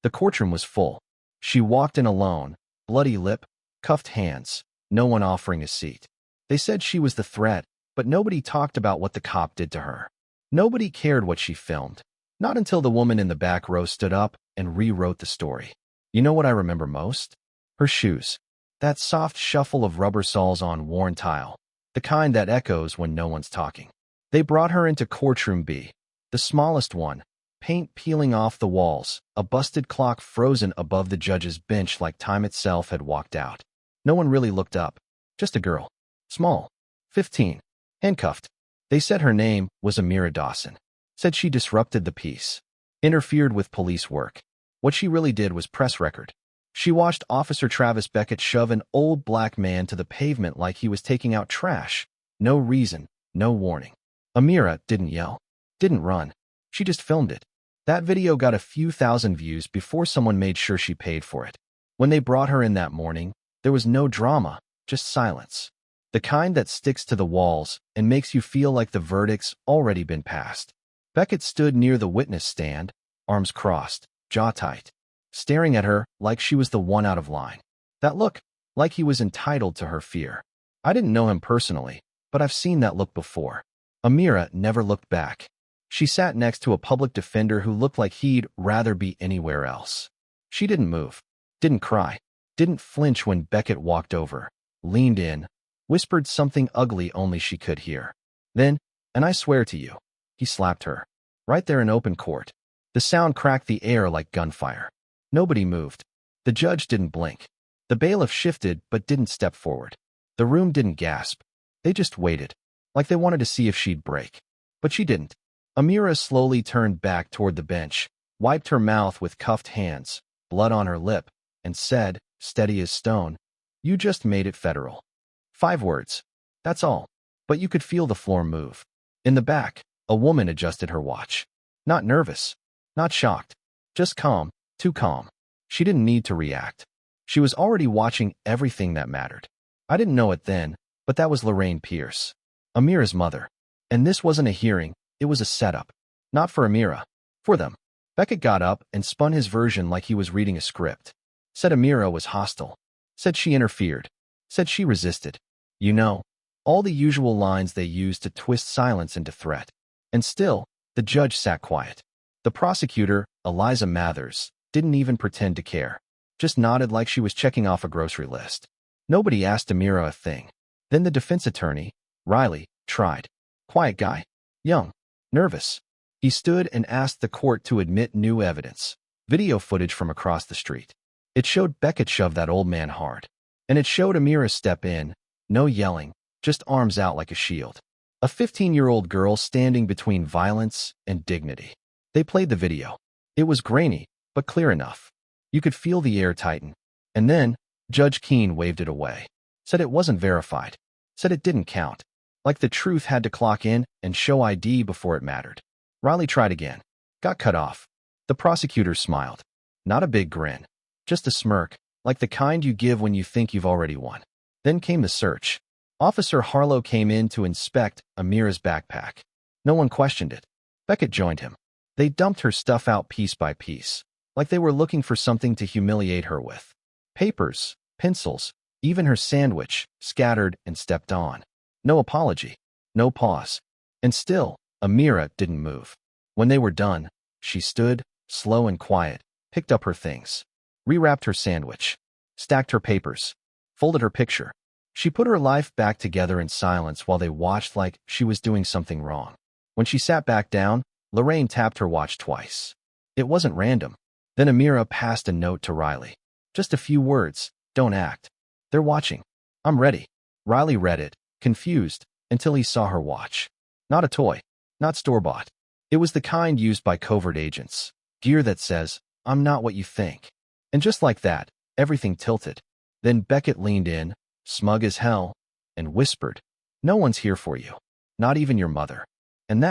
The courtroom was full. She walked in alone, bloody lip, cuffed hands, no one offering a seat. They said she was the threat, but nobody talked about what the cop did to her. Nobody cared what she filmed. Not until the woman in the back row stood up and rewrote the story. You know what I remember most? Her shoes. That soft shuffle of rubber soles on worn tile. The kind that echoes when no one's talking. They brought her into Courtroom B, the smallest one, paint peeling off the walls, a busted clock frozen above the judge's bench like time itself had walked out. No one really looked up. Just a girl. Small. 15. Handcuffed. They said her name was Amira Dawson. Said she disrupted the peace. Interfered with police work. What she really did was press record. She watched Officer Travis Beckett shove an old black man to the pavement like he was taking out trash. No reason, no warning. Amira didn't yell. Didn't run. She just filmed it. That video got a few thousand views before someone made sure she paid for it. When they brought her in that morning, there was no drama, just silence. The kind that sticks to the walls and makes you feel like the verdict's already been passed. Beckett stood near the witness stand, arms crossed, jaw tight, staring at her like she was the one out of line. That look, like he was entitled to her fear. I didn't know him personally, but I've seen that look before. Amira never looked back. She sat next to a public defender who looked like he'd rather be anywhere else. She didn't move, didn't cry, didn't flinch when Beckett walked over, leaned in, whispered something ugly only she could hear. Then, and I swear to you, he slapped her. Right there in open court. The sound cracked the air like gunfire. Nobody moved. The judge didn't blink. The bailiff shifted but didn't step forward. The room didn't gasp. They just waited, like they wanted to see if she'd break. But she didn't. Amira slowly turned back toward the bench, wiped her mouth with cuffed hands, blood on her lip, and said, steady as stone, "You just made it federal." 5 words. That's all. But you could feel the floor move. In the back, a woman adjusted her watch. Not nervous. Not shocked. Just calm. Too calm. She didn't need to react. She was already watching everything that mattered. I didn't know it then, but that was Lorraine Pierce, Amira's mother. And this wasn't a hearing, it was a setup. Not for Amira. For them. Beckett got up and spun his version like he was reading a script. Said Amira was hostile. Said she interfered. Said she resisted. You know, all the usual lines they use to twist silence into threat. And still, the judge sat quiet. The prosecutor, Eliza Mathers, didn't even pretend to care. Just nodded like she was checking off a grocery list. Nobody asked Amira a thing. Then the defense attorney, Riley, tried. Quiet guy. Young. Nervous. He stood and asked the court to admit new evidence. Video footage from across the street. It showed Beckett shove that old man hard. And it showed Amira step in. No yelling, just arms out like a shield. A 15-year-old girl standing between violence and dignity. They played the video. It was grainy, but clear enough. You could feel the air tighten. And then, Judge Keene waved it away. Said it wasn't verified. Said it didn't count. Like the truth had to clock in and show ID before it mattered. Riley tried again. Got cut off. The prosecutor smiled. Not a big grin. Just a smirk, like the kind you give when you think you've already won. Then came the search. Officer Harlow came in to inspect Amira's backpack. No one questioned it. Beckett joined him. They dumped her stuff out piece by piece, like they were looking for something to humiliate her with. Papers, pencils, even her sandwich, scattered and stepped on. No apology. No pause. And still, Amira didn't move. When they were done, she stood, slow and quiet, picked up her things, rewrapped her sandwich, stacked her papers, folded her picture. She put her life back together in silence while they watched like she was doing something wrong. When she sat back down, Lorraine tapped her watch twice. It wasn't random. Then Amira passed a note to Riley. Just a few words. Don't act. They're watching. I'm ready. Riley read it, confused, until he saw her watch. Not a toy. Not store-bought. It was the kind used by covert agents. Gear that says, "I'm not what you think." And just like that, everything tilted. Then Beckett leaned in, smug as hell, and whispered, "No one's here for you. Not even your mother." And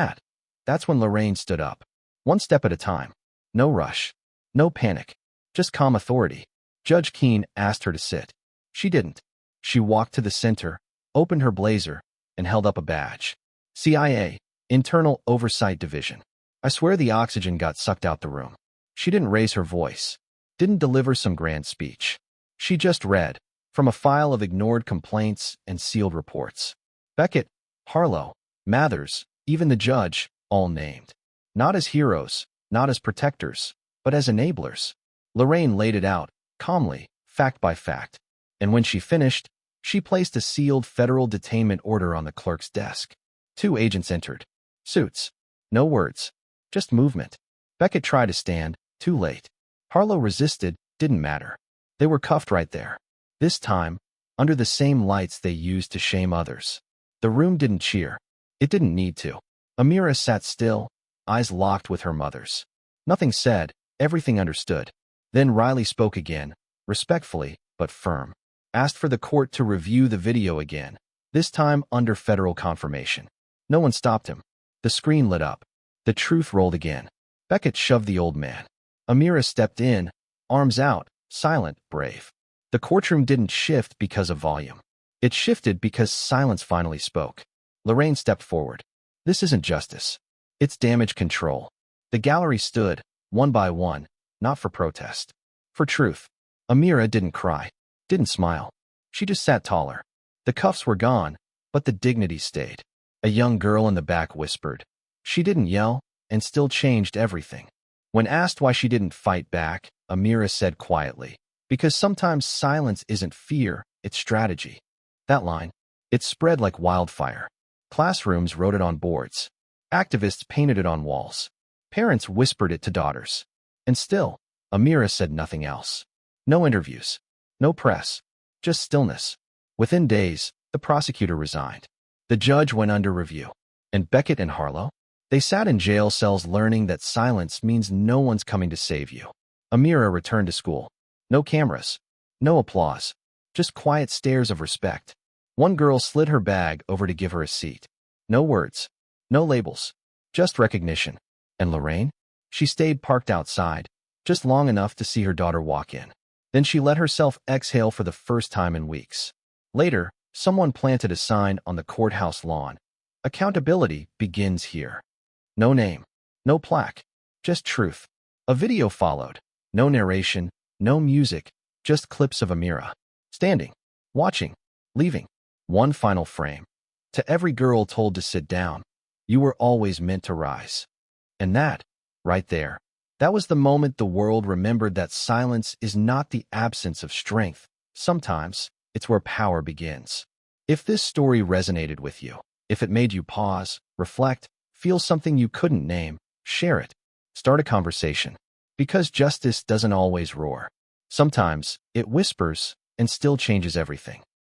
that's when Lorraine stood up. One step at a time. No rush. No panic. Just calm authority. Judge Keene asked her to sit. She didn't. She walked to the center, opened her blazer, and held up a badge. CIA, Internal Oversight Division. I swear the oxygen got sucked out the room. She didn't raise her voice. didn't deliver some grand speech. She just read from a file of ignored complaints and sealed reports. Beckett, Harlow, Mathers, even the judge, all named. Not as heroes, not as protectors, but as enablers. Lorraine laid it out, calmly, fact by fact. And when she finished, she placed a sealed federal detainment order on the clerk's desk. 2 agents entered. Suits. No words. Just movement. Beckett tried to stand, too late. Harlow resisted, didn't matter. They were cuffed right there. This time, under the same lights they used to shame others. The room didn't cheer. It didn't need to. Amira sat still, eyes locked with her mother's. Nothing said, everything understood. Then Riley spoke again, respectfully, but firm. Asked for the court to review the video again, this time under federal confirmation. No one stopped him. The screen lit up. The truth rolled again. Beckett shoved the old man. Amira stepped in, arms out, silent, brave. The courtroom didn't shift because of volume. It shifted because silence finally spoke. Lorraine stepped forward. This isn't justice. It's damage control. The gallery stood, one by one, not for protest. For truth. Amira didn't cry, didn't smile. She just sat taller. The cuffs were gone, but the dignity stayed. A young girl in the back whispered. She didn't yell, and still changed everything. When asked why she didn't fight back, Amira said quietly, because sometimes silence isn't fear, it's strategy. That line, it spread like wildfire. Classrooms wrote it on boards. Activists painted it on walls. Parents whispered it to daughters. And still, Amira said nothing else. No interviews. No press. Just stillness. Within days, the prosecutor resigned. The judge went under review. And Beckett and Harlow? They sat in jail cells learning that silence means no one's coming to save you. Amira returned to school. No cameras. No applause. Just quiet stares of respect. One girl slid her bag over to give her a seat. No words. No labels. Just recognition. And Lorraine? She stayed parked outside, just long enough to see her daughter walk in. Then she let herself exhale for the first time in weeks. Later, someone planted a sign on the courthouse lawn. Accountability begins here. No name. No plaque. Just truth. A video followed. No narration. No music. Just clips of Amira. Standing. Watching. Leaving. One final frame. To every girl told to sit down. You were always meant to rise. And that, right there, that was the moment the world remembered that silence is not the absence of strength. Sometimes, it's where power begins. If this story resonated with you, if it made you pause, reflect, feel something you couldn't name, share it. Start a conversation. Because justice doesn't always roar. Sometimes, it whispers and still changes everything.